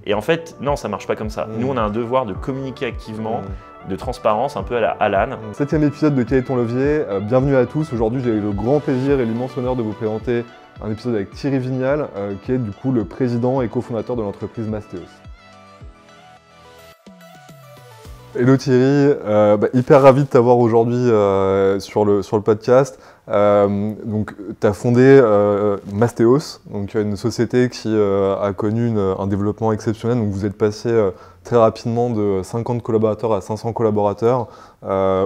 Et en fait, non, ça marche pas comme ça. Nous, on a un devoir de communiquer activement, de transparence, un peu à la Alan. 7e épisode de Quel est ton levier? Bienvenue à tous. Aujourd'hui, j'ai le grand plaisir et l'immense honneur de vous présenter un épisode avec Thierry Vignal, qui est du coup le président et cofondateur de l'entreprise Mastéos. Hello Thierry, hyper ravi de t'avoir aujourd'hui sur le podcast. Donc, tu as fondé Mastéos, donc une société qui a connu un développement exceptionnel. Donc, vous êtes passé très rapidement de 50 collaborateurs à 500 collaborateurs,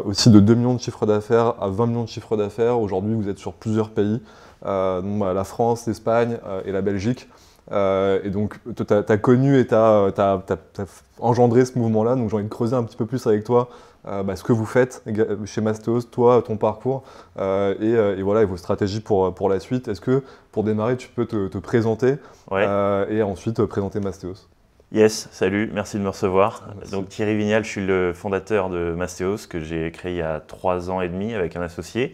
aussi de 2 millions de chiffre d'affaires à 20 millions de chiffre d'affaires. Aujourd'hui, vous êtes sur plusieurs pays, la France, l'Espagne et la Belgique. Et donc, tu as connu et tu as engendré ce mouvement-là. Donc, j'ai envie de creuser un petit peu plus avec toi ce que vous faites chez Mastéos, toi, ton parcours et vos stratégies pour la suite. Est-ce que, pour démarrer, tu peux te présenter et ensuite présenter Mastéos? Yes, salut, merci de me recevoir. Merci. Donc Thierry Vignal, je suis le fondateur de Mastéos que j'ai créé il y a 3 ans et demi avec un associé.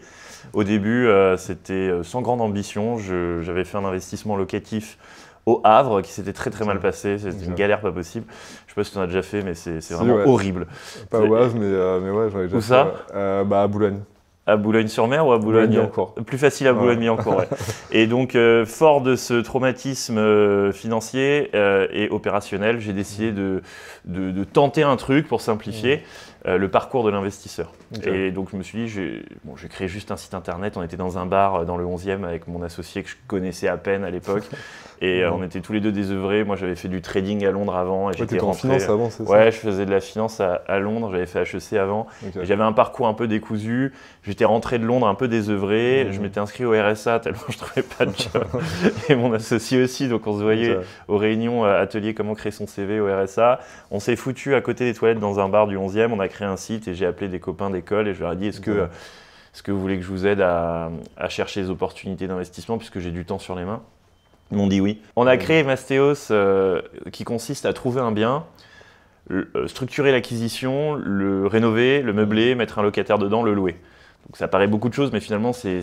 Au début, c'était sans grande ambition. J'avais fait un investissement locatif au Havre qui s'était très mal passé, c'était une galère pas possible. Je sais pas si tu en as déjà fait, mais c'est vraiment horrible. Pas au Havre, mais ouais, j'en ai déjà fait. Où ça? À Boulogne. À Boulogne-sur-Mer ou à Boulogne-Billancourt? Plus facile à Boulogne-Billancourt, ouais. Et donc, fort de ce traumatisme financier et opérationnel, j'ai décidé de tenter un truc pour simplifier le parcours de l'investisseur. Okay. Et donc, je me suis dit, j'ai créé juste un site internet. On était dans un bar dans le 11e avec mon associé que je connaissais à peine à l'époque. Et on était tous les deux désœuvrés. Moi, j'avais fait du trading à Londres avant. Et j'étais rentré. En finance avant, c'est ça? Ouais, je faisais de la finance à Londres. J'avais fait HEC avant. Okay. J'avais un parcours un peu décousu. J'étais rentré de Londres un peu désœuvré. Je m'étais inscrit au RSA tellement je ne trouvais pas de job. Et mon associé aussi. Donc, on se voyait aux réunions atelier comment créer son CV au RSA. On s'est foutu à côté des toilettes dans un bar du 11e. On a créé un site et j'ai appelé des copains d'école et je leur ai dit est-ce que vous voulez que je vous aide à chercher des opportunités d'investissement puisque j'ai du temps sur les mains? Ils m'ont dit oui. On a créé Mastéos qui consiste à trouver un bien, structurer l'acquisition, le rénover, le meubler, mettre un locataire dedans, le louer. Donc ça paraît beaucoup de choses, mais finalement c'est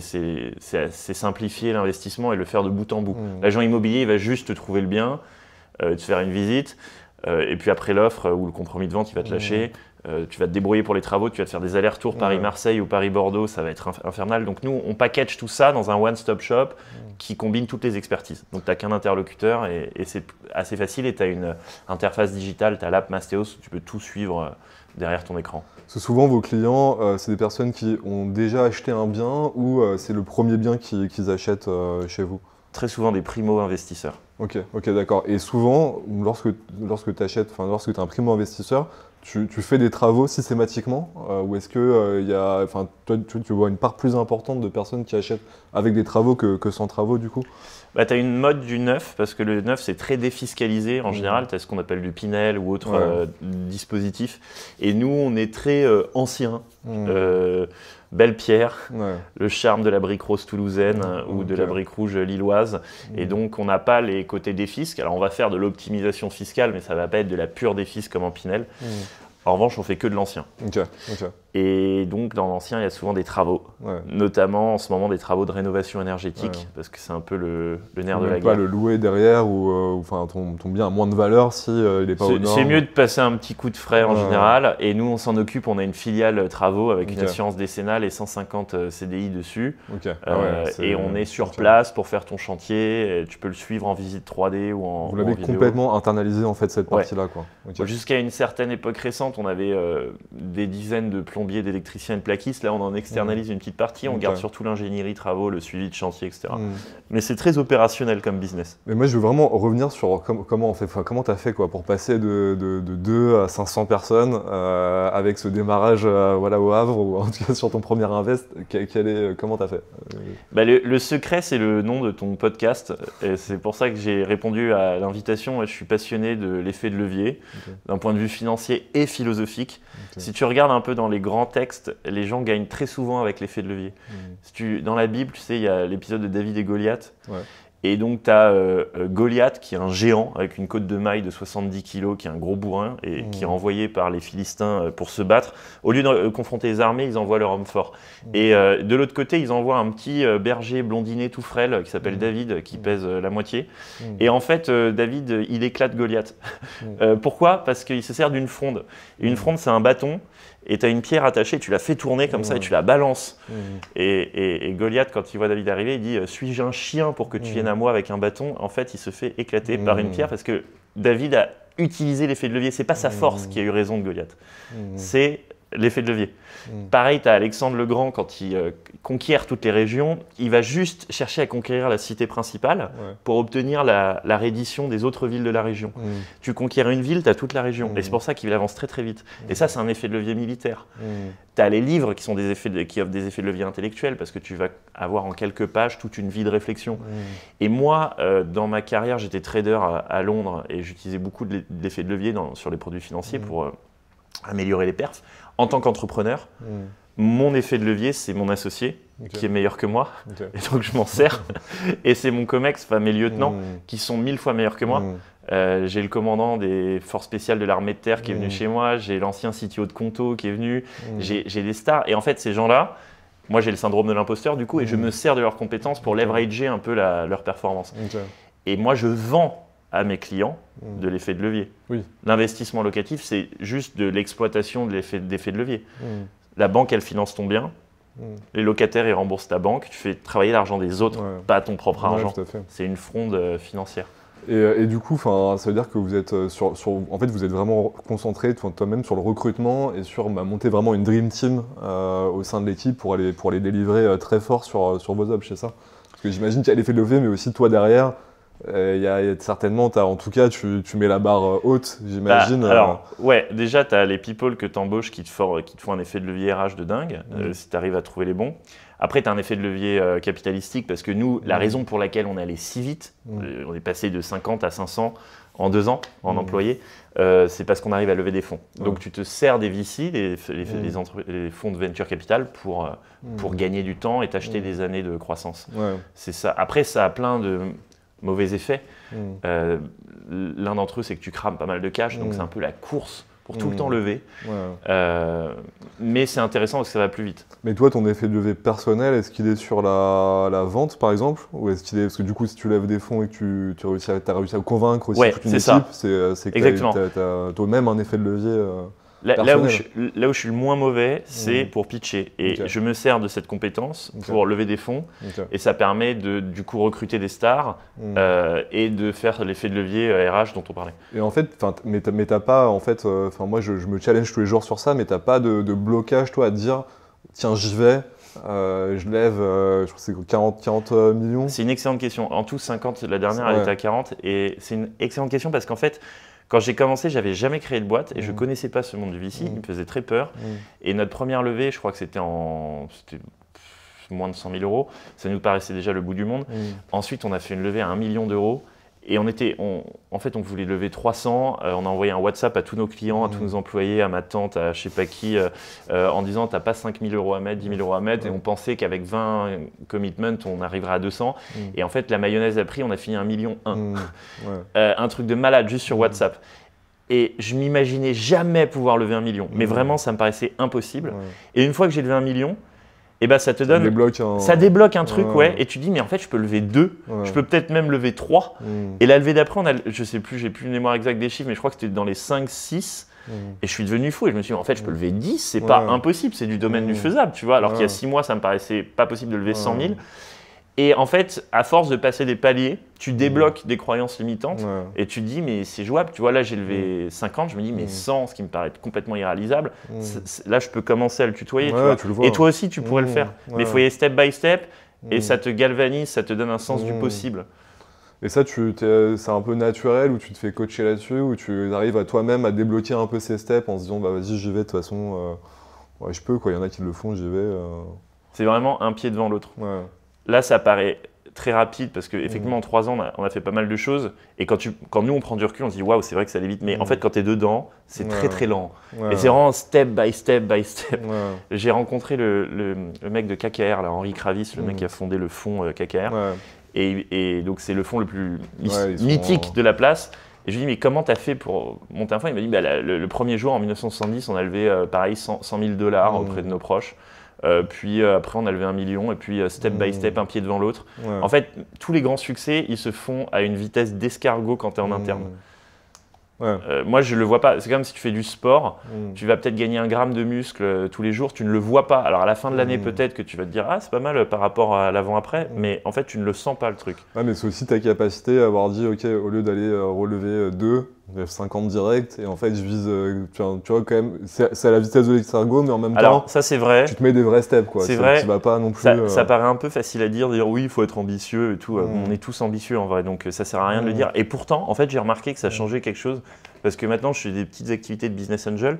simplifier l'investissement et le faire de bout en bout. L'agent immobilier il va juste te trouver le bien, te faire une visite, et puis après l'offre ou le compromis de vente il va te lâcher. Tu vas te débrouiller pour les travaux, tu vas te faire des allers-retours Paris-Marseille ou Paris-Bordeaux, ça va être infernal. Donc nous, on package tout ça dans un one-stop shop qui combine toutes les expertises. Donc tu n'as qu'un interlocuteur et c'est assez facile et tu as une interface digitale, tu as l'app Mastéos, tu peux tout suivre derrière ton écran. Parce que souvent, vos clients, c'est des personnes qui ont déjà acheté un bien ou c'est le premier bien qu'ils achètent chez vous? Très souvent des primo-investisseurs. Ok, d'accord. Et souvent, lorsque tu achètes, lorsque tu es un primo-investisseur, tu fais des travaux systématiquement ou est-ce que tu vois une part plus importante de personnes qui achètent avec des travaux que sans travaux du coup? Tu as une mode du neuf parce que le neuf c'est très défiscalisé en général, tu as ce qu'on appelle du Pinel ou autre dispositif et nous on est très ancien. Belle pierre, le charme de la brique rose toulousaine ou de la brique rouge lilloise. Et donc, on n'a pas les côtés défisques. Alors, on va faire de l'optimisation fiscale, mais ça ne va pas être de la pure défisque comme en Pinel. En revanche, on fait que de l'ancien. Et donc, dans l'ancien, il y a souvent des travaux, notamment en ce moment des travaux de rénovation énergétique, parce que c'est un peu le nerf de la guerre. Pas le louer derrière ou ton bien a moins de valeur si il n'est pas aux normes. C'est mieux de passer un petit coup de frais en général. Et nous, on s'en occupe. On a une filiale travaux avec une assurance décennale et 150 CDI dessus. Et on est sur place pour faire ton chantier. Tu peux le suivre en visite 3D ou en Vous l'avez complètement internalisé en fait cette partie-là, quoi. Jusqu'à une certaine époque récente, on avait des dizaines de plombiers, d'électriciens et de plaquistes. Là, on en externalise une petite partie. On garde surtout l'ingénierie, travaux, le suivi de chantier, etc. Mais c'est très opérationnel comme business. Mais moi, je veux vraiment revenir sur comment on fait, comment tu as fait pour passer de 2 à 500 personnes avec ce démarrage au Havre ou en tout cas sur ton premier invest. Comment tu as fait? Le secret, c'est le nom de ton podcast. Et c'est pour ça que j'ai répondu à l'invitation. Je suis passionné de l'effet de levier d'un point de vue financier et philosophique. Si tu regardes un peu dans les grands textes, les gens gagnent très souvent avec l'effet de levier. Dans la Bible, tu sais, il y a l'épisode de David et Goliath. Et donc, tu as Goliath, qui est un géant avec une côte de mailles de 70 kg, qui est un gros bourrin et qui est envoyé par les Philistins pour se battre. Au lieu de confronter les armées, ils envoient leur homme fort. Et de l'autre côté, ils envoient un petit berger blondiné tout frêle qui s'appelle David, qui pèse la moitié. Et en fait, David, il éclate Goliath. Pourquoi? Parce qu'il se sert d'une fronde. Une fronde, c'est un bâton. Et tu as une pierre attachée, tu la fais tourner comme ça et tu la balances. Et Goliath, quand il voit David arriver, il dit « Suis-je un chien pour que tu viennes à moi avec un bâton ?» En fait, il se fait éclater par une pierre parce que David a utilisé l'effet de levier. Ce n'est pas sa force qui a eu raison de Goliath. C'est l'effet de levier. Pareil, tu as Alexandre le Grand, quand il conquiert toutes les régions, il va juste chercher à conquérir la cité principale pour obtenir la reddition des autres villes de la région. Tu conquiers une ville, tu as toute la région. Et c'est pour ça qu'il avance très très vite. Et ça, c'est un effet de levier militaire. Tu as les livres qui offrent des effets de levier intellectuels parce que tu vas avoir en quelques pages toute une vie de réflexion. Et moi, dans ma carrière, j'étais trader à Londres et j'utilisais beaucoup d'effets de levier sur les produits financiers pour améliorer les perfs. En tant qu'entrepreneur, mon effet de levier, c'est mon associé qui est meilleur que moi. Et donc, je m'en sers. Et c'est mon COMEX, enfin mes lieutenants, qui sont 1000 fois meilleurs que moi. J'ai le commandant des forces spéciales de l'armée de terre qui est venu chez moi. J'ai l'ancien CTO de Conto qui est venu. J'ai des stars. Et en fait, ces gens-là, moi, j'ai le syndrome de l'imposteur, du coup, et je me sers de leurs compétences pour leverager un peu leur performance. Et moi, je vends à mes clients de l'effet de levier. L'investissement locatif, c'est juste de l'exploitation d'effet de levier. La banque, elle finance ton bien. Les locataires, ils remboursent ta banque. Tu fais travailler l'argent des autres, pas ton propre argent. C'est une fronde financière. Et du coup, ça veut dire que vous êtes en fait, vous êtes vraiment concentré toi-même sur le recrutement et sur monter vraiment une dream team au sein de l'équipe pour aller délivrer très fort sur vos jobs, c'est ça? Parce que j'imagine qu'il y a l'effet de levier, mais aussi toi derrière. Il y a certainement, en tout cas, tu mets la barre haute, j'imagine. Alors, ouais, déjà, tu as les people que tu embauches qui te font un effet de levier RH de dingue, si tu arrives à trouver les bons. Après, tu as un effet de levier capitalistique parce que nous, la raison pour laquelle on est allé si vite, on est passé de 50 à 500 en 2 ans en employés, c'est parce qu'on arrive à lever des fonds. Donc, tu te sers des VC, les fonds de venture capital, pour gagner du temps et t'acheter des années de croissance. C'est ça. Après, ça a plein de mauvais effets. L'un d'entre eux, c'est que tu crames pas mal de cash, donc c'est un peu la course pour tout le temps lever. Mais c'est intéressant parce que ça va plus vite. Mais toi, ton effet de levier personnel, est-ce qu'il est sur la vente, par exemple? Ou est-ce qu'il est... Parce que du coup, si tu lèves des fonds et que tu as réussi à convaincre aussi toute une équipe, c'est que tu as toi-même un effet de levier Là où je suis le moins mauvais, c'est pour pitcher. Et je me sers de cette compétence pour lever des fonds. Et ça permet de, du coup, recruter des stars et de faire l'effet de levier RH dont on parlait. Et en fait, mais t'as pas, en fait, moi je me challenge tous les jours sur ça, mais t'as pas de blocage, toi, à te dire, tiens, j'y vais. Je lève, je crois que c'est 40 millions. C'est une excellente question. En tout, 50, la dernière, elle était à 40. Et c'est une excellente question parce qu'en fait, quand j'ai commencé, j'avais jamais créé de boîte et je connaissais pas ce monde du VC, il me faisait très peur. Et notre première levée, je crois que c'était moins de 100 000 euros, ça nous paraissait déjà le bout du monde. Ensuite, on a fait une levée à 1 million d'euros et en fait, on voulait lever 300. On a envoyé un WhatsApp à tous nos clients, à tous nos employés, à ma tante, à je sais pas qui, en disant t'as pas 5 000 euros à mettre, 10 000 euros à mettre. Et on pensait qu'avec 20 commitments, on arriverait à 200. Et en fait, la mayonnaise a pris, on a fini à 1,1 million. Un truc de malade juste sur WhatsApp. Et je m'imaginais jamais pouvoir lever 1 million. Mais vraiment, ça me paraissait impossible. Et une fois que j'ai levé 1 million, et ben ça te donne, ça débloque un truc, et tu dis mais en fait je peux lever 2, je peux peut-être même lever 3. Et la levée d'après, je sais plus, j'ai plus une mémoire exacte des chiffres, mais je crois que c'était dans les 5, 6. Et je suis devenu fou et je me suis dit en fait je peux lever 10, c'est pas impossible, c'est du domaine du faisable, tu vois. Alors qu'il y a 6 mois ça me paraissait pas possible de lever 100 000. Et en fait, à force de passer des paliers, tu débloques des croyances limitantes et tu te dis, mais c'est jouable. Tu vois, là, j'ai levé 50, je me dis, mais 100, ce qui me paraît complètement irréalisable, là, je peux commencer à le tutoyer. Tu vois. Et toi aussi, tu pourrais le faire. Mais il faut y aller step by step et ça te galvanise, ça te donne un sens du possible. Et ça, c'est un peu naturel ou tu te fais coacher là-dessus ou tu arrives à toi-même à débloquer un peu ces steps en se disant, bah vas-y, j'y vais, de toute façon, je peux, quoi. Il y en a qui le font, j'y vais. C'est vraiment un pied devant l'autre. Là, ça paraît très rapide parce qu'effectivement, en 3 ans, on a fait pas mal de choses. Et quand nous, on prend du recul, on se dit waouh, c'est vrai que ça allait vite. Mais en fait, quand tu es dedans, c'est très très lent. Et c'est vraiment step by step by step. J'ai rencontré le mec de KKR, là, Henri Kravis, le mec qui a fondé le fonds KKR. Et donc, c'est le fonds le plus mythique de la place. Et je lui dis, mais comment tu as fait pour monter un fonds? Il m'a dit, bah, le premier jour, en 1970, on a levé pareil 100 000 $ auprès de nos proches. Puis après, on a levé 1 million. Et puis, step by step, un pied devant l'autre. En fait, tous les grands succès, ils se font à une vitesse d'escargot quand tu es en interne. Moi, je le vois pas. C'est comme si tu fais du sport, tu vas peut-être gagner 1 gramme de muscle tous les jours, tu ne le vois pas. Alors à la fin de l'année, peut-être que tu vas te dire ah c'est pas mal par rapport à l'avant-après, mais en fait tu ne le sens pas le truc. Ouais, mais c'est aussi ta capacité à avoir dit ok, au lieu d'aller relever 2, 50 direct, et en fait je vise, tu vois quand même, c'est à la vitesse de l'escargot, mais en même temps, ça c'est vrai. Tu te mets des vrais steps quoi. C'est vrai. Tu vas pas non plus. Ça paraît un peu facile à dire oui il faut être ambitieux et tout. On est tous ambitieux en vrai, donc ça sert à rien de le dire. Et pourtant en fait j'ai remarqué que ça changeait quelque chose. Parce que maintenant, je fais des petites activités de business angel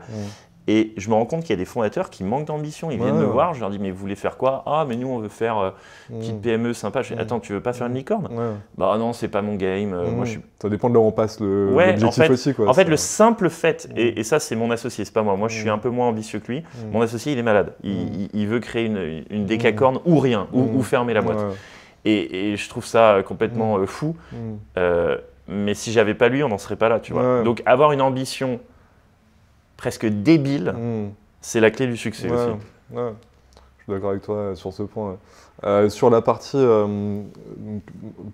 et je me rends compte qu'il y a des fondateurs qui manquent d'ambition. Ils viennent me voir, je leur dis mais vous voulez faire quoi? Ah mais nous on veut faire petite PME sympa. Je dis attends, tu veux pas faire une licorne? Bah non, c'est pas mon game. Moi, ça dépend de là où on passe l'objectif aussi. Quoi, en fait, le simple fait, et ça c'est mon associé, c'est pas moi. Moi je suis un peu moins ambitieux que lui. Mon associé il est malade. Il veut créer une décacorne ou rien, ou fermer la boîte. Et je trouve ça complètement fou. Mais si j'avais pas lui, on n'en serait pas là, tu vois. Donc avoir une ambition presque débile, c'est la clé du succès aussi. Je suis d'accord avec toi sur ce point. Sur la partie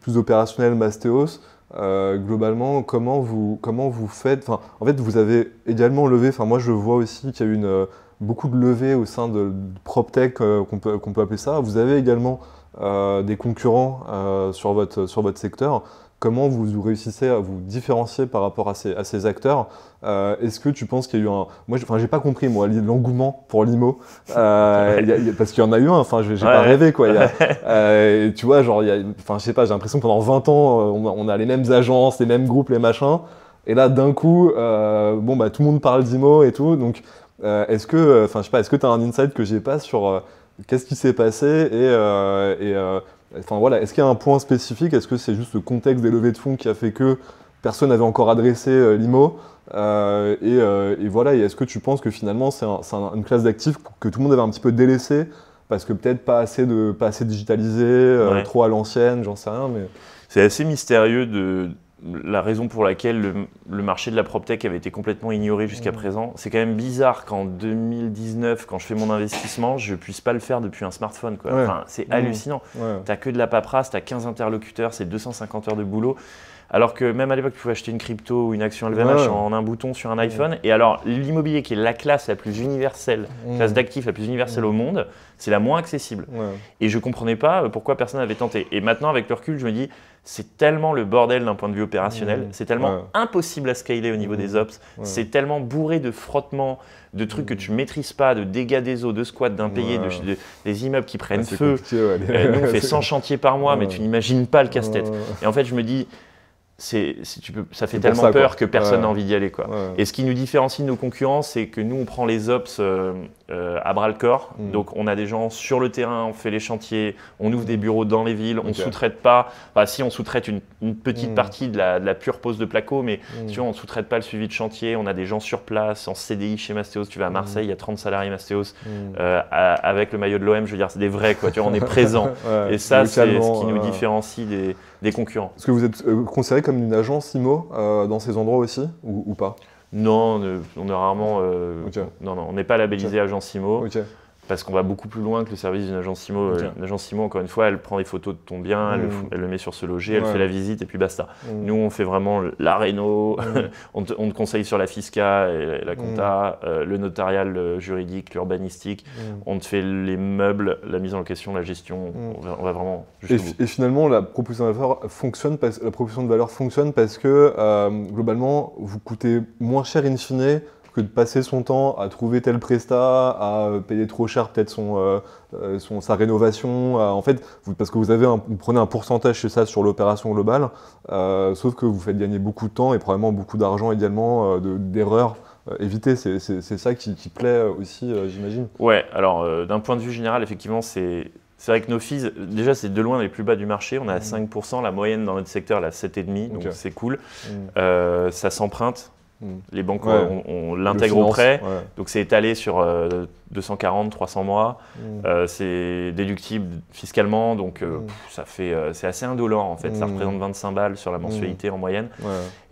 plus opérationnelle Mastéos, globalement, comment vous faites? En fait, vous avez également levé. Moi, je vois aussi qu'il y a eu beaucoup de levées au sein de PropTech, qu'on peut appeler ça. Vous avez également des concurrents sur votre secteur. Comment vous réussissez à vous différencier par rapport à ces acteurs? Est-ce que tu penses qu'il y a eu un... Moi, j'ai pas compris, moi, l'engouement pour l'IMO. Parce qu'il y en a eu un, j'ai pas rêvé, quoi. Tu vois, genre, je sais pas, j'ai l'impression que pendant 20 ans, on a les mêmes agences, les mêmes groupes, les machins. Et là, d'un coup, tout le monde parle d'IMO et tout. Donc, est-ce que tu as un insight que j'ai pas sur qu'est-ce qui s'est passé est-ce qu'il y a un point spécifique? Est-ce que c'est juste le contexte des levées de fonds qui a fait que personne n'avait encore adressé l'IMO? Et est-ce que tu penses que finalement c'est une classe d'actifs que tout le monde avait un petit peu délaissé parce que peut-être pas assez digitalisé, trop à l'ancienne, j'en sais rien. Mais... C'est assez mystérieux la raison pour laquelle le marché de la PropTech avait été complètement ignoré jusqu'à présent. C'est quand même bizarre qu'en 2019, quand je fais mon investissement, je ne puisse pas le faire depuis un smartphone, quoi. C'est hallucinant. Tu n'as que de la paperasse, tu as 15 interlocuteurs, c'est 250 heures de boulot. Alors que même à l'époque, tu pouvais acheter une crypto ou une action LVMH en un bouton sur un iPhone. Et alors, l'immobilier qui est la classe la plus universelle, classe d'actifs la plus universelle au monde, c'est la moins accessible. Et je ne comprenais pas pourquoi personne n'avait tenté. Et maintenant, avec le recul, je me dis, c'est tellement le bordel d'un point de vue opérationnel, c'est tellement impossible à scaler au niveau des ops, c'est tellement bourré de frottements, de trucs que tu ne maîtrises pas, de dégâts des eaux, de squats, d'impayés, des immeubles qui prennent feu. Nous, on fait 100 chantiers par mois, mais tu n'imagines pas le casse-tête. Et en fait, je me dis, ça fait tellement peur que personne n'a envie d'y aller, quoi. Et ce qui nous différencie de nos concurrents, c'est que nous on prend les ops à bras le corps. Donc on a des gens sur le terrain, on fait les chantiers, on ouvre des bureaux dans les villes, on sous-traite pas. Si on sous-traite une petite partie de la pure pose de placo, mais tu vois, on sous-traite pas le suivi de chantier. On a des gens sur place en CDI chez Mastéos. Tu vas à Marseille, il y a 30 salariés Mastéos avec le maillot de l'OM. Je veux dire, c'est des vrais, quoi. Tu vois, on est présent. Et ça, c'est ce qui nous différencie des concurrents. Est-ce que vous êtes considéré comme une agence IMO dans ces endroits aussi ou pas? Non, on est rarement. Non, on n'est pas labellisé agence IMO. Parce qu'on va beaucoup plus loin que le service d'une agence IMO. Une agence IMO, encore une fois, elle prend des photos de ton bien, elle le met sur ce loger, elle fait la visite et puis basta. Nous, on fait vraiment la réno, on te conseille sur la fisca et la compta, le notarial, le juridique, l'urbanistique. On te fait les meubles, la mise en location, la gestion. On va vraiment jusqu'au bout. Et finalement, la proposition de valeur fonctionne parce que globalement, vous coûtez moins cher in fine que de passer son temps à trouver tel prestat, à payer trop cher peut-être sa rénovation. En fait, parce que vous prenez un pourcentage chez ça sur l'opération globale, sauf que vous faites gagner beaucoup de temps et probablement beaucoup d'argent également d'erreurs évitées. C'est ça qui plaît aussi, j'imagine. Ouais, alors d'un point de vue général, effectivement, c'est vrai que nos fees, déjà c'est de loin les plus bas du marché, on est à 5%, la moyenne dans notre secteur elle est à 7,5%, donc c'est cool. Ça s'emprunte. Les banques, on l'intègre au prêt, donc c'est étalé sur 240, 300 mois. C'est déductible fiscalement, donc c'est assez indolore en fait. Ça représente 25 balles sur la mensualité en moyenne.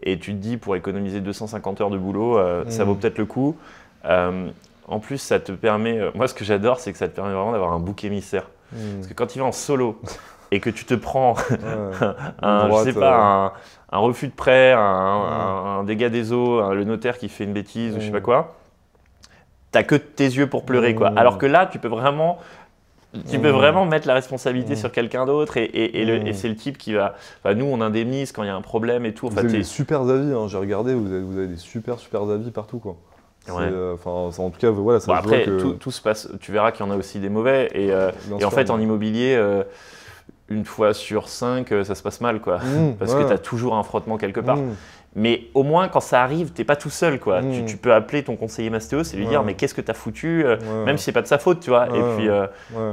Et tu te dis, pour économiser 250 heures de boulot, ça vaut peut-être le coup. En plus, ça te permet, moi ce que j'adore, c'est que ça te permet vraiment d'avoir un bouc émissaire. Parce que quand tu vas en solo et que tu te prends un refus de prêt, un dégât des eaux, le notaire qui fait une bêtise ou je sais pas quoi, t'as que tes yeux pour pleurer, quoi. Alors que là, tu peux vraiment mettre la responsabilité sur quelqu'un d'autre et c'est le type qui va. Enfin, nous, on indemnise quand il y a un problème et tout. Vous avez des super avis, hein, j'ai regardé, vous avez des super avis partout, quoi. En tout cas, voilà, ça après, tout se passe. Tu verras qu'il y en a aussi des mauvais et en fait, en immobilier. Une fois sur 5, ça se passe mal, quoi. Parce que tu as toujours un frottement quelque part. Mais au moins, quand ça arrive, tu n'es pas tout seul, quoi. Tu peux appeler ton conseiller Mastéos et lui dire mais qu'est-ce que tu as foutu, même si ce n'est pas de sa faute, tu vois. Et puis,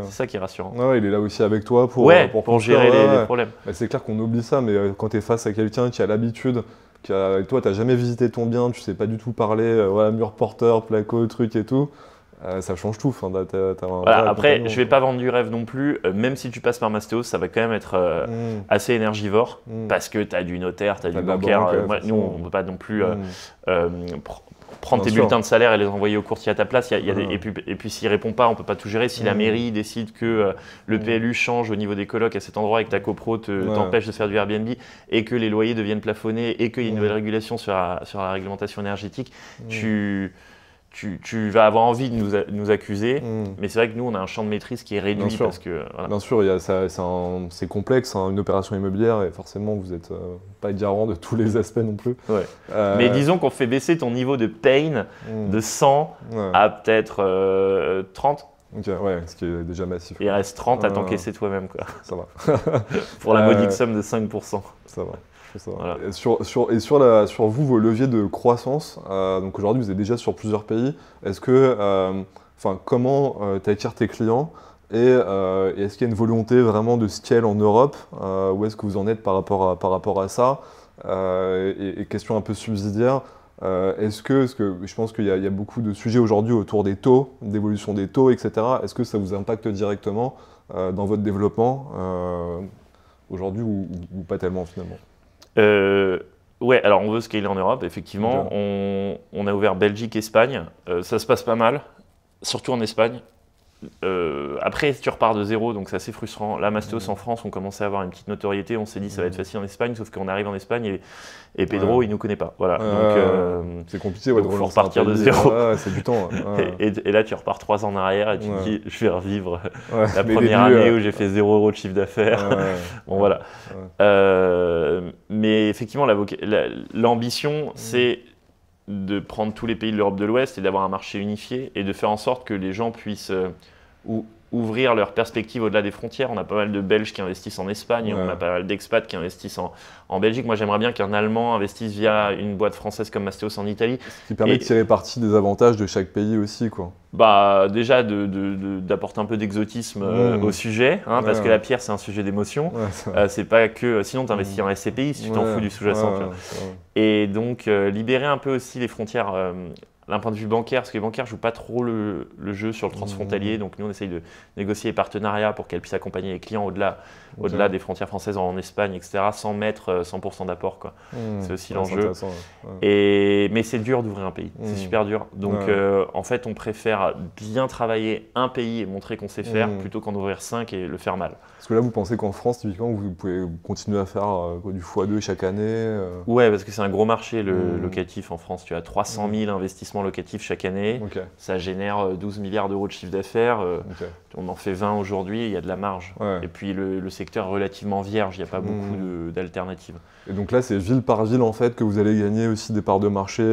c'est ça qui est rassurant. Il est là aussi avec toi pour gérer les problèmes. C'est clair qu'on oublie ça, mais quand tu es face à quelqu'un qui a l'habitude, toi, tu n'as jamais visité ton bien, tu ne sais pas du tout parler, mur porteur, placo, truc et tout. Ça change tout. Après, je vais pas vendre du rêve non plus. Même si tu passes par Mastéos, ça va quand même être assez énergivore parce que tu as du notaire, tu as du bancaire. Nous, on ne peut pas non plus prendre tes bulletins de salaire et les envoyer au courtier à ta place. Et puis s'il ne répond pas, on ne peut pas tout gérer. Si la mairie décide que le PLU change au niveau des colocs à cet endroit et que ta copro t'empêche de faire du Airbnb et que les loyers deviennent plafonnés et qu'il y a une nouvelle régulation sur la réglementation énergétique, tu vas avoir envie de nous accuser, mais c'est vrai que nous, on a un champ de maîtrise qui est réduit. Parce que, Bien sûr, c'est complexe, une opération immobilière, et forcément, vous n'êtes pas garant de tous les aspects non plus. Mais disons qu'on fait baisser ton niveau de pain de 100 à peut-être 30. Ce qui est déjà massif. Il reste 30 à t'encaisser toi-même, quoi. Ça va. Pour la modique somme de 5%. Ça va. Voilà. Et sur vous, vos leviers de croissance, donc aujourd'hui vous êtes déjà sur plusieurs pays, est-ce que, comment tu attires tes clients et est-ce qu'il y a une volonté vraiment de scale en Europe, où est-ce que vous en êtes par rapport à ça, et question un peu subsidiaire, est-ce que je pense qu'il y a beaucoup de sujets aujourd'hui autour des taux, d'évolution des taux, etc. Est-ce que ça vous impacte directement dans votre développement aujourd'hui ou pas tellement finalement? Alors on veut scaler en Europe, effectivement. On a ouvert Belgique, Espagne. Ça se passe pas mal, surtout en Espagne. Après, tu repars de zéro, donc c'est assez frustrant. Là, Mastéos en France, on commençait à avoir une petite notoriété. On s'est dit ça va être facile en Espagne, sauf qu'on arrive en Espagne et Pedro, il nous connaît pas. Voilà. Donc, c'est compliqué. Il faut repartir de zéro. C'est du temps. Et là, tu repars 3 ans en arrière et tu te dis, je vais revivre la première année où j'ai fait 0 € de chiffre d'affaires. Voilà. Mais effectivement, l'ambition, c'est de prendre tous les pays de l'Europe de l'Ouest et d'avoir un marché unifié et de faire en sorte que les gens puissent ouvrir leurs perspectives au-delà des frontières. On a pas mal de Belges qui investissent en Espagne, on a pas mal d'expats qui investissent en Belgique. Moi, j'aimerais bien qu'un Allemand investisse via une boîte française comme Mastéos en Italie. Ce qui permet de tirer parti des avantages de chaque pays aussi, quoi. Déjà d'apporter un peu d'exotisme au sujet, parce que la pierre, c'est un sujet d'émotion. C'est pas que... Sinon, tu investis en SCPI si tu t'en fous du sous-jacent. Et donc, libérer un peu aussi les frontières d'un point de vue bancaire, parce que les bancaires ne jouent pas trop le jeu sur le transfrontalier. Donc nous, on essaye de négocier des partenariats pour qu'elles puissent accompagner les clients au-delà des frontières françaises en Espagne, etc., sans mettre 100% d'apport. C'est aussi l'enjeu. Mais c'est dur d'ouvrir un pays, c'est super dur. Donc en fait, on préfère bien travailler un pays et montrer qu'on sait faire plutôt qu'en ouvrir 5 et le faire mal. Parce que là, vous pensez qu'en France, typiquement, vous pouvez continuer à faire du x2 chaque année Ouais, parce que c'est un gros marché, le locatif en France. Tu as 300 000 investissements locatifs chaque année. Ça génère 12 milliards d'euros de chiffre d'affaires. On en fait 20 aujourd'hui et il y a de la marge. Et puis le secteur est relativement vierge, il n'y a pas beaucoup d'alternatives. Et donc là, c'est ville par ville en fait que vous allez gagner aussi des parts de marché,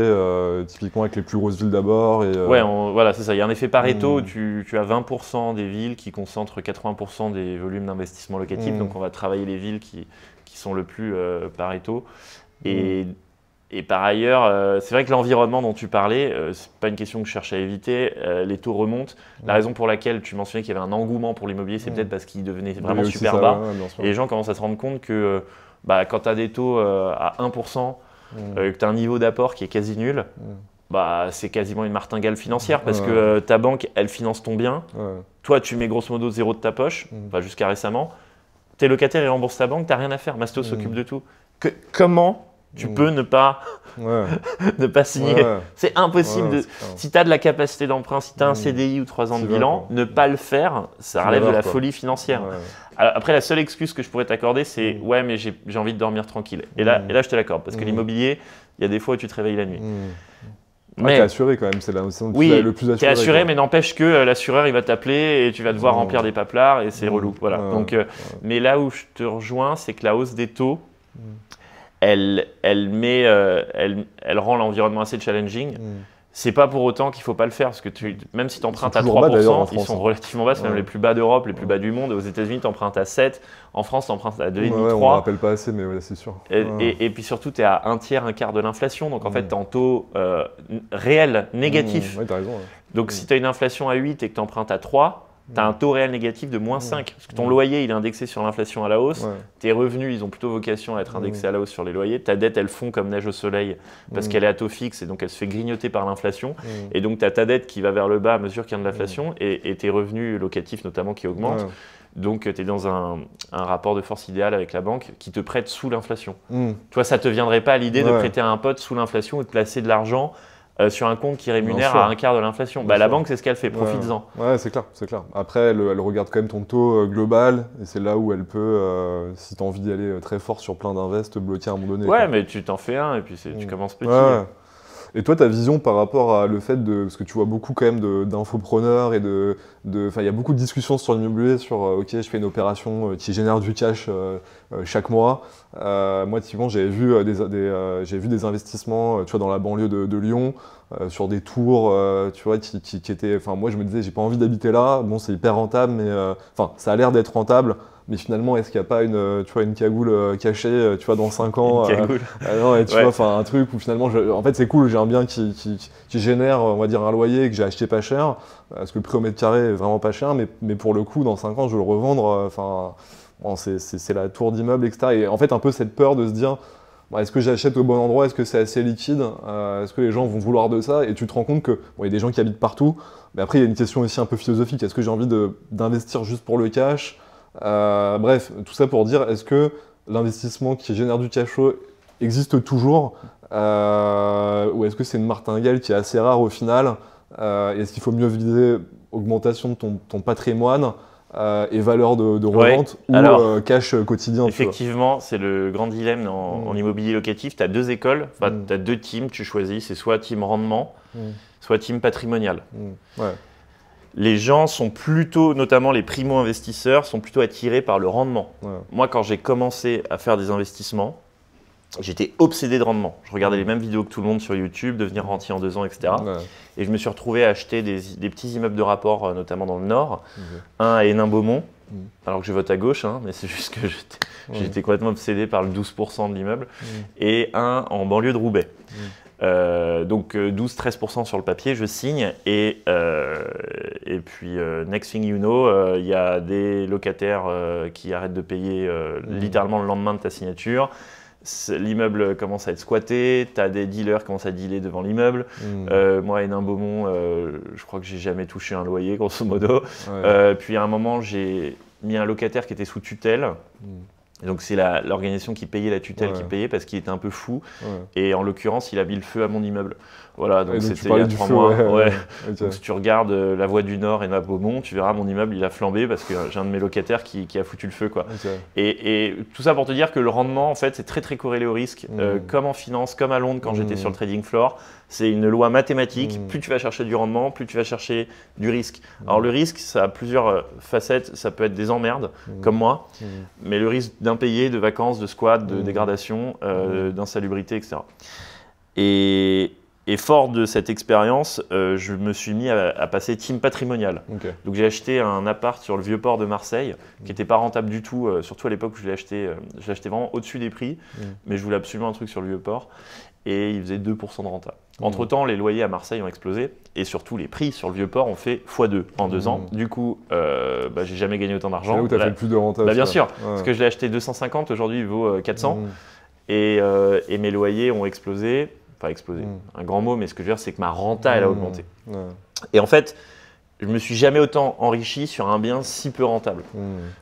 typiquement avec les plus grosses villes d'abord. Voilà, c'est ça. Il y a un effet Pareto. Tu as 20% des villes qui concentrent 80% des volumes d'investissement locatif. Donc on va travailler les villes qui sont le plus Pareto. Et par ailleurs, c'est vrai que l'environnement dont tu parlais, c'est pas une question que je cherche à éviter. Les taux remontent. La raison pour laquelle tu mentionnais qu'il y avait un engouement pour l'immobilier, c'est peut-être parce qu'il devenait vraiment super bas. Et les gens commencent à se rendre compte que quand tu as des taux à 1%, que tu as un niveau d'apport qui est quasi nul, bah, c'est quasiment une martingale financière parce que ta banque, elle finance ton bien. Toi, tu mets grosso modo 0 de ta poche, jusqu'à récemment. Tes locataires, ils remboursent ta banque, tu n'as rien à faire. Mastéos s'occupe de tout. Comment tu peux ne pas, ne pas signer C'est impossible. Si tu as de la capacité d'emprunt, si tu as un CDI ou 3 ans de bilan, ne pas le faire, ça relève de la folie financière. Alors, après, la seule excuse que je pourrais t'accorder, c'est « ouais, mais j'ai envie de dormir tranquille ». Et là, je te l'accorde, parce que l'immobilier, il y a des fois où tu te réveilles la nuit. Mais t'es assuré quand même, c'est là le plus assuré. T'es assuré, mais n'empêche que l'assureur il va t'appeler et tu vas devoir remplir des paplards et c'est relou. Voilà. Donc, mais là où je te rejoins, c'est que la hausse des taux, elle rend l'environnement assez challenging. C'est pas pour autant qu'il faut pas le faire, parce que même si tu empruntes à 3%, ils sont relativement bas, c'est même les plus bas d'Europe, les plus bas du monde. Aux États-Unis, tu empruntes à 7%, en France, tu empruntes à 2,5-3%. On ne rappelle pas assez, mais c'est sûr. Et puis surtout, tu es à un tiers, un quart de l'inflation, donc en fait, tu es en taux réel négatif. T'as raison. Donc si tu as une inflation à 8 et que tu empruntes à 3, tu as un taux réel négatif de -5, parce que ton loyer il est indexé sur l'inflation à la hausse, tes revenus ils ont plutôt vocation à être indexés à la hausse sur les loyers, ta dette elle fond comme neige au soleil parce qu'elle est à taux fixe et donc elle se fait grignoter par l'inflation, et donc tu as ta dette qui va vers le bas à mesure qu'il y a de l'inflation et tes revenus locatifs notamment qui augmentent. Donc, tu es dans un rapport de force idéal avec la banque qui te prête sous l'inflation. Toi, ça ne te viendrait pas à l'idée de prêter à un pote sous l'inflation ou de placer de l'argent sur un compte qui rémunère à un quart de l'inflation. La banque, c'est ce qu'elle fait, profites-en. Ouais, c'est clair. Après, elle regarde quand même ton taux global et c'est là où elle peut, si tu as envie d'y aller très fort sur plein d'invest, te bloquer à un moment donné. Ouais, mais tu t'en fais un et puis tu commences petit. Et toi, ta vision par rapport à le fait de, parce que tu vois beaucoup quand même d'infopreneurs et il y a beaucoup de discussions sur l'immobilier sur, ok, je fais une opération qui génère du cash chaque mois. Moi, typiquement, j'ai vu des investissements, tu vois, dans la banlieue de Lyon, sur des tours, tu vois, qui étaient, enfin, moi, je me disais, j'ai pas envie d'habiter là. Bon, c'est hyper rentable, mais, ça a l'air d'être rentable. Mais finalement, est-ce qu'il n'y a pas une cagoule cachée, tu vois, dans 5 ans Une cagoule non, et tu vois, enfin, un truc où finalement, en fait, c'est cool, j'ai un bien qui génère, on va dire, un loyer que j'ai acheté pas cher, parce que le prix au mètre carré est vraiment pas cher, mais pour le coup, dans 5 ans, je vais le revendre, c'est la tour d'immeuble, etc. Et en fait, un peu cette peur de se dire, est-ce que j'achète au bon endroit, est-ce que c'est assez liquide, est-ce que les gens vont vouloir de ça, et tu te rends compte que, il y a des gens qui habitent partout, mais après, il y a une question aussi un peu philosophique, est-ce que j'ai envie d'investir juste pour le cash? Bref, tout ça pour dire, est-ce que l'investissement qui génère du cash flow existe toujours ou est-ce que c'est une martingale qui est assez rare au final est-ce qu'il faut mieux viser augmentation de ton patrimoine et valeur de revente ou cash quotidien? Effectivement, c'est le grand dilemme en immobilier locatif. Tu as deux écoles, tu as deux teams, tu choisis, c'est soit team rendement, soit team patrimonial. Les gens sont plutôt, notamment les primo-investisseurs, sont plutôt attirés par le rendement. Moi, quand j'ai commencé à faire des investissements, j'étais obsédé de rendement. Je regardais les mêmes vidéos que tout le monde sur YouTube, devenir rentier en 2 ans, etc. Et je me suis retrouvé à acheter des petits immeubles de rapport, notamment dans le Nord. Un à Hénin-Beaumont, alors que je vote à gauche, mais c'est juste que j'étais complètement obsédé par le 12% de l'immeuble. Et un en banlieue de Roubaix. Donc 12-13% sur le papier, je signe et puis next thing you know, il y a des locataires qui arrêtent de payer littéralement le lendemain de ta signature. L'immeuble commence à être squatté, tu as des dealers qui commencent à dealer devant l'immeuble. Moi, à Hénin-Beaumont, je crois que j'ai jamais touché un loyer, grosso modo. Puis à un moment, j'ai mis un locataire qui était sous tutelle. Et donc c'est l'organisation qui payait la tutelle qui payait parce qu'il était un peu fou. Et en l'occurrence, il a mis le feu à mon immeuble. Voilà, donc c'était il y a 3 mois. Donc si tu regardes La Voie du Nord et Hénin-Beaumont, tu verras mon immeuble, il a flambé parce que j'ai un de mes locataires qui a foutu le feu, quoi. Et tout ça pour te dire que le rendement, en fait, c'est très très corrélé au risque. Comme en finance, comme à Londres quand j'étais sur le trading floor, c'est une loi mathématique. Plus tu vas chercher du rendement, plus tu vas chercher du risque. Alors le risque, ça a plusieurs facettes. Ça peut être des emmerdes, comme moi, mais le risque d'impayés, de vacances, de squat, de dégradation, d'insalubrité, etc. Et fort de cette expérience, je me suis mis à passer team patrimonial. Donc j'ai acheté un appart sur le vieux port de Marseille qui n'était pas rentable du tout, surtout à l'époque où je l'ai acheté vraiment au-dessus des prix, mais je voulais absolument un truc sur le vieux port et il faisait 2% de renta. Entre-temps, les loyers à Marseille ont explosé et surtout les prix sur le vieux port ont fait x2 en 2 ans. Du coup, j'ai jamais gagné autant d'argent. C'est là où tu as fait le plus de renta. Bien sûr, parce que je l'ai acheté 250, aujourd'hui il vaut 400. et mes loyers ont explosé. Enfin, explosé, un grand mot, mais ce que je veux dire, c'est que ma renta, elle a augmenté. Ouais. Et en fait, je me suis jamais autant enrichi sur un bien si peu rentable.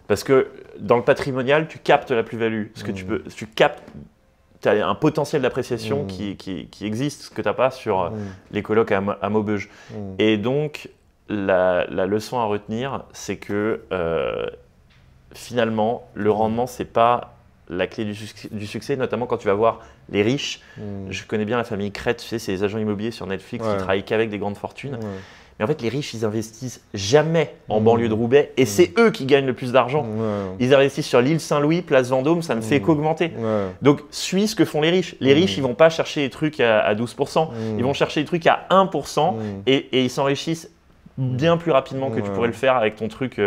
Parce que dans le patrimonial, tu captes la plus-value. Ce que tu captes, tu as un potentiel d'appréciation qui existe, ce que tu n'as pas sur les colocs à Maubeuge. Et donc, la leçon à retenir, c'est que finalement, le rendement, ce n'est pas la clé du succès, notamment quand tu vas voir les riches. Je connais bien la famille Crête, tu sais, c'est les agents immobiliers sur Netflix qui travaillent qu'avec des grandes fortunes. Mais en fait, les riches, ils investissent jamais en banlieue de Roubaix et c'est eux qui gagnent le plus d'argent. Ils investissent sur l'île Saint-Louis, place Vendôme, ça ne fait qu'augmenter. Donc, suis ce que font les riches. Les riches, ils ne vont pas chercher des trucs à 12%, ils vont chercher des trucs à 1% et ils s'enrichissent bien plus rapidement que tu pourrais le faire avec ton truc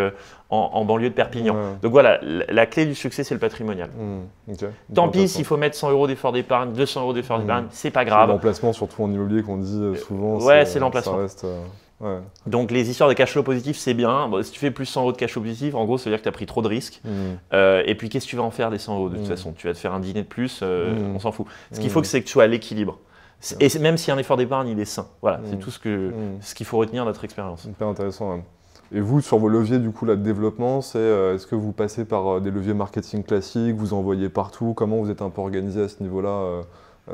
en banlieue de Perpignan. Donc voilà, la clé du succès, c'est le patrimonial. Tant pis s'il faut mettre 100 € d'effort d'épargne, 200 € d'effort d'épargne, c'est pas grave. C'est l'emplacement, surtout en immobilier, qu'on dit souvent. Ouais, c'est l'emplacement. Ouais. Donc les histoires de cash flow positif, c'est bien. Bon, si tu fais plus 100 € de cash flow positif, en gros, ça veut dire que tu as pris trop de risques. Et puis, qu'est-ce que tu vas en faire des 100 € de toute façon? Tu vas te faire un dîner de plus, on s'en fout. Ce qu'il faut, c'est que tu sois à l'équilibre. Et même si un effort d'épargne, il est sain. Voilà, c'est tout ce qu'il faut retenir de notre expérience. Hyper intéressant. Ouais. Et vous, sur vos leviers du coup, là, de développement, est-ce que vous passez par des leviers marketing classiques, vous envoyez partout? Comment vous êtes un peu organisé à ce niveau-là?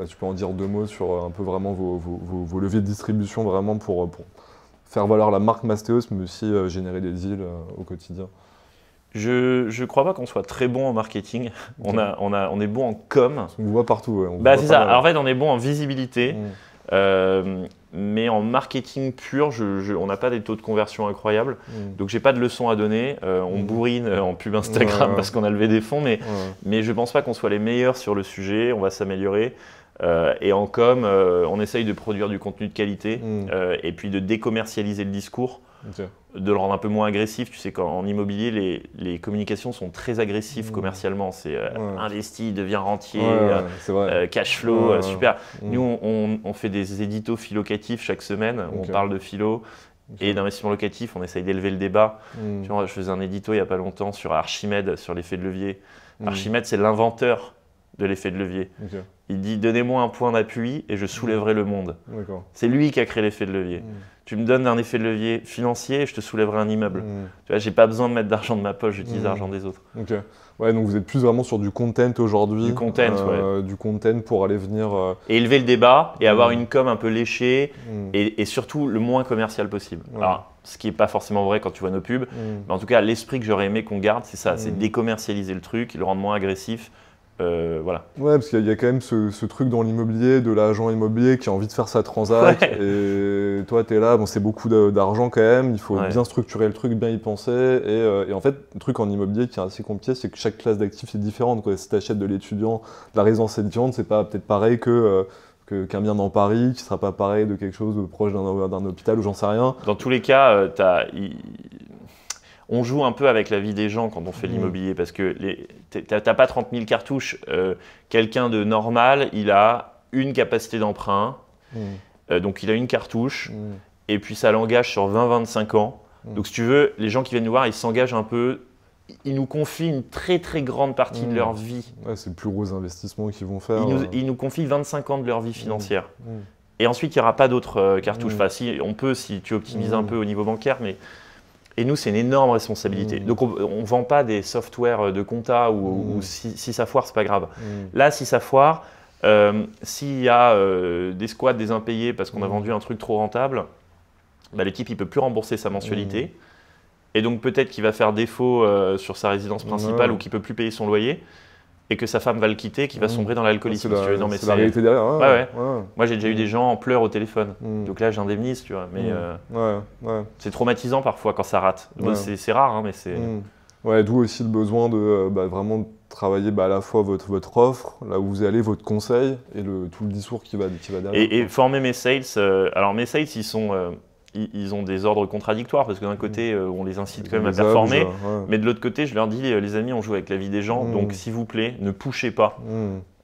Tu peux en dire 2 mots sur un peu vraiment vos leviers de distribution vraiment pour faire valoir la marque Mastéos, mais aussi générer des deals au quotidien? Je ne crois pas qu'on soit très bon en marketing. On est bon en com. On vous voit partout. Ouais. C'est ça. Alors, en fait, on est bon en visibilité. Mais en marketing pur, on n'a pas des taux de conversion incroyables. Donc, je n'ai pas de leçons à donner. On bourrine en pub Instagram parce qu'on a levé des fonds. Mais je ne pense pas qu'on soit les meilleurs sur le sujet. On va s'améliorer. Et en com, on essaye de produire du contenu de qualité et puis de décommercialiser le discours. De le rendre un peu moins agressif. Tu sais qu'en immobilier, les communications sont très agressives commercialement. C'est investi, devient rentier, cash flow, super. Nous, on fait des éditos philocatifs chaque semaine. On parle de philo et d'investissement locatif. On essaye d'élever le débat. Tu vois, je faisais un édito il n'y a pas longtemps sur Archimède, sur l'effet de levier. Archimède, c'est l'inventeur de l'effet de levier. Il dit « Donnez-moi un point d'appui et je soulèverai le monde ». C'est lui qui a créé l'effet de levier. Tu me donnes un effet de levier financier et je te soulèverai un immeuble. Tu vois, j'ai pas besoin de mettre d'argent de ma poche, j'utilise l'argent des autres. Ouais, donc vous êtes plus vraiment sur du content aujourd'hui. Du content, du content pour aller venir… Et élever le débat et avoir une com un peu léchée et surtout le moins commercial possible. Alors, ce qui n'est pas forcément vrai quand tu vois nos pubs, mais en tout cas, l'esprit que j'aurais aimé qu'on garde, c'est ça, c'est décommercialiser le truc, le rendre moins agressif. Voilà. Ouais, parce qu'il y a quand même ce truc dans l'immobilier, de l'agent immobilier qui a envie de faire sa transac. Et toi, tu es là, bon, c'est beaucoup d'argent quand même, il faut bien structurer le truc, bien y penser. Et en fait, le truc en immobilier qui est assez compliqué, c'est que chaque classe d'actifs est différente. Si tu achètes de l'étudiant, de la résidence étudiante, c'est pas peut-être pareil qu'un bien dans Paris, qui sera pas pareil de quelque chose de proche d'un hôpital ou j'en sais rien. Dans tous les cas, on joue un peu avec la vie des gens quand on fait l'immobilier parce que t'as pas 30 000 cartouches. Quelqu'un de normal, il a une capacité d'emprunt, donc il a une cartouche et puis ça l'engage sur 20-25 ans. Donc si tu veux, les gens qui viennent nous voir, ils s'engagent un peu, ils nous confient une très très grande partie de leur vie. Ouais, c'est le plus gros investissement qu'ils vont faire. Ils nous confient 25 ans de leur vie financière. Et ensuite, il n'y aura pas d'autres cartouches. Enfin, on peut si tu optimises un peu au niveau bancaire, mais… Et nous, c'est une énorme responsabilité. Donc, on ne vend pas des softwares de compta où si ça foire, c'est pas grave. Là, si ça foire, s'il y a des squats, des impayés parce qu'on a vendu un truc trop rentable, bah, l'équipe ne peut plus rembourser sa mensualité. Et donc, peut-être qu'il va faire défaut sur sa résidence principale ou qu'il ne peut plus payer son loyer. Et que sa femme va le quitter, qu'il va sombrer dans l'alcoolisme. C'est la réalité derrière. Ouais. Moi, j'ai déjà eu des gens en pleurs au téléphone. Donc là, j'indemnise, tu vois. Mais c'est traumatisant parfois quand ça rate. C'est rare, hein, mais c'est… Ouais, d'où aussi le besoin de vraiment travailler à la fois votre offre, là où vous allez, votre conseil et tout le discours qui va derrière. Et former mes sales. Alors, mes sales, ils ont des ordres contradictoires parce que d'un côté, on les incite quand même à performer, mais de l'autre côté, je leur dis, les amis, on joue avec la vie des gens, donc s'il vous plaît, ne pushez pas.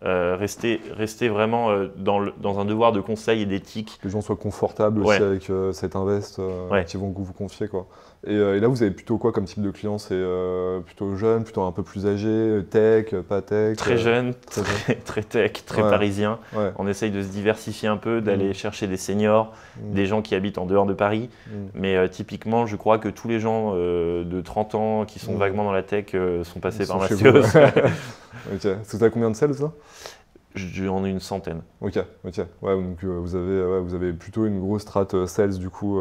Rester vraiment dans un devoir de conseil et d'éthique. Que les gens soient confortables aussi avec cet invest qu'ils vont vous confier, quoi. Et là, vous avez plutôt quoi comme type de client? C'est plutôt jeune, plutôt un peu plus âgé, tech, pas tech? Très jeune, très tech, très parisien. On essaye de se diversifier un peu, d'aller chercher des seniors, des gens qui habitent en dehors de Paris. Mais typiquement, je crois que tous les gens de 30 ans qui sont vaguement dans la tech sont passés par Mastéos. Ok. Tu as combien de sales là? J'en ai une centaine. Ok. Ouais, donc vous avez plutôt une grosse strate sales du coup.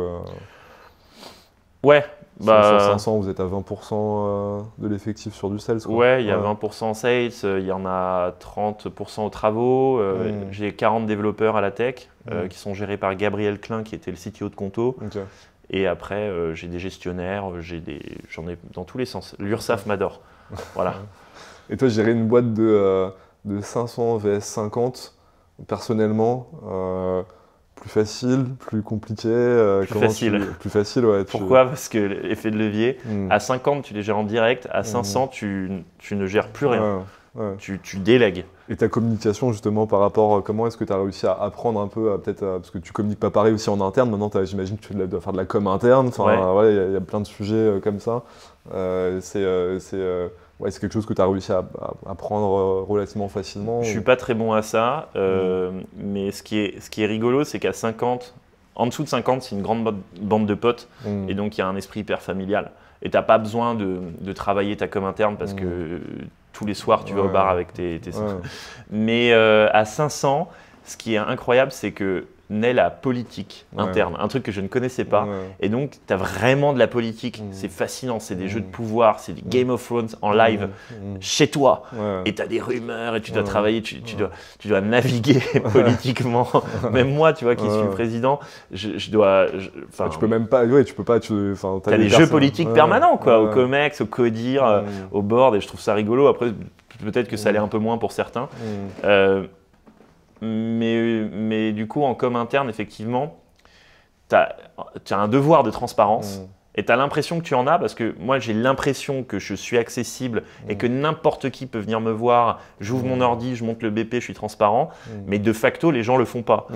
Ouais. Sur 500, vous êtes à 20% de l'effectif sur du sales, quoi. Ouais, il y a 20% sales, il y en a 30% aux travaux. J'ai 40 développeurs à la tech qui sont gérés par Gabriel Klein, qui était le CTO de Conto. Okay. Et après, j'ai des gestionnaires, j'en ai dans tous les sens. L'URSSAF m'adore. Voilà. Et toi, gérer une boîte de 500 vs 50, personnellement, plus facile, plus compliqué? Plus facile. Plus facile, ouais. Pourquoi? Parce que l'effet de levier, à 50, tu les gères en direct, à 500, tu ne gères plus rien. Tu délègues. Et ta communication, justement, par rapport, comment est-ce que tu as réussi à apprendre un peu, peut-être, parce que tu communiques pas pareil aussi en interne, maintenant j'imagine que tu dois faire de la com interne, enfin, il y a plein de sujets comme ça. C'est quelque chose que tu as réussi à apprendre relativement facilement? Je suis pas très bon à ça, mais ce qui est rigolo, c'est qu'à 50, en dessous de 50, c'est une grande bande de potes, et donc il y a un esprit hyper familial. Et tu n'as pas besoin de travailler ta com interne parce que tous les soirs, tu vas au bar avec tes Mais à 500, ce qui est incroyable, c'est que naît la politique interne, un truc que je ne connaissais pas. Et donc, tu as vraiment de la politique. C'est fascinant, c'est des jeux de pouvoir, c'est des Game of Thrones en live chez toi. Et tu as des rumeurs et tu dois travailler, tu dois naviguer politiquement. Même moi, tu vois, qui suis président, je dois… tu peux même pas… tu peux pas… Tu as des jeux politiques permanents, quoi, au COMEX, au CODIR, au board, et je trouve ça rigolo. Après, peut-être que ça l'est un peu moins pour certains. Mais du coup, en com interne, effectivement, tu as un devoir de transparence et tu as l'impression que tu en as parce que moi, j'ai l'impression que je suis accessible et que n'importe qui peut venir me voir. J'ouvre mon ordi, je monte le BP, je suis transparent. Mais de facto, les gens le font pas.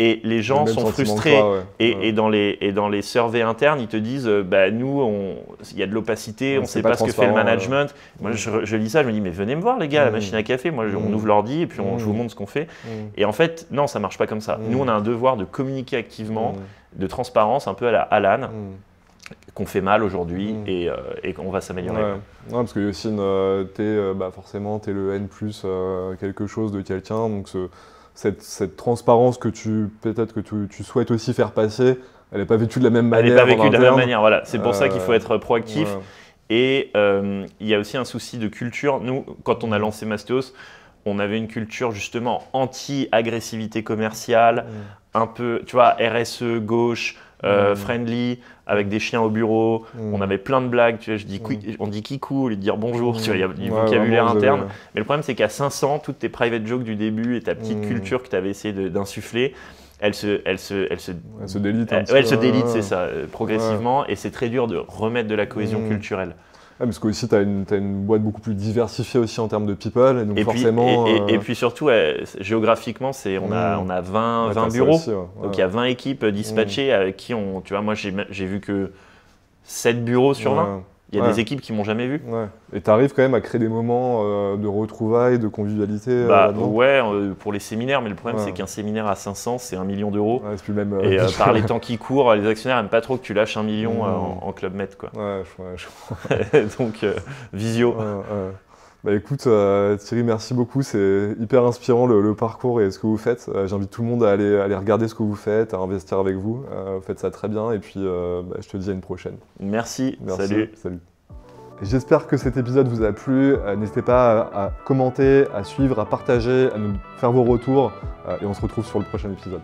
Et les gens sont frustrés. Et dans les surveys internes, ils te disent nous, il y a de l'opacité, on ne sait pas ce que fait le management. Moi, je lis ça, je me dis mais venez me voir les gars à la machine à café. Moi, on ouvre l'ordi et puis je vous montre ce qu'on fait. Et en fait, non, ça marche pas comme ça. Nous, on a un devoir de communiquer activement, de transparence, un peu à la Alan. Qu'on fait mal aujourd'hui et qu'on va s'améliorer. Non, parce que aussi, forcément, tu es le N plus quelque chose de quelqu'un. Donc, cette transparence que peut-être que tu souhaites aussi faire passer, elle n'est pas vécue de la même manière. Elle n'est pas vécue de la même manière, voilà. C'est pour ça qu'il faut être proactif. Et il y a aussi un souci de culture. Nous, quand on a lancé Mastéos, on avait une culture justement anti-agressivité commerciale, un peu, tu vois, RSE, gauche, friendly, avec des chiens au bureau. On avait plein de blagues, tu vois, on dit kikou au lieu de dire bonjour, tu vois, il y a du vocabulaire interne. Mais le problème, c'est qu'à 500, toutes tes private jokes du début et ta petite culture que tu avais essayé d'insuffler, elle se délite. Elle se délite, c'est ça, progressivement. Et c'est très dur de remettre de la cohésion culturelle. Parce que aussi, tu as une boîte beaucoup plus diversifiée aussi en termes de people. Et, donc forcément, et puis surtout, géographiquement, on a 20 bureaux. Aussi, donc il y a 20 équipes dispatchées avec qui tu vois, moi j'ai vu que 7 bureaux sur 20. Il y a des équipes qui m'ont jamais vu. Et tu arrives quand même à créer des moments de retrouvailles, de convivialité pour les séminaires, mais le problème c'est qu'un séminaire à 500, c'est 1 million d'euros. C'est plus même, et par les temps qui courent, les actionnaires n'aiment pas trop que tu lâches 1 million en Club Med, quoi. Je crois. Donc, visio. Écoute, Thierry, merci beaucoup. C'est hyper inspirant le parcours et ce que vous faites. J'invite tout le monde à aller regarder ce que vous faites, à investir avec vous. Vous faites ça très bien et puis je te dis à une prochaine. Merci. Salut. J'espère que cet épisode vous a plu. N'hésitez pas à commenter, à suivre, à partager, à nous faire vos retours et on se retrouve sur le prochain épisode.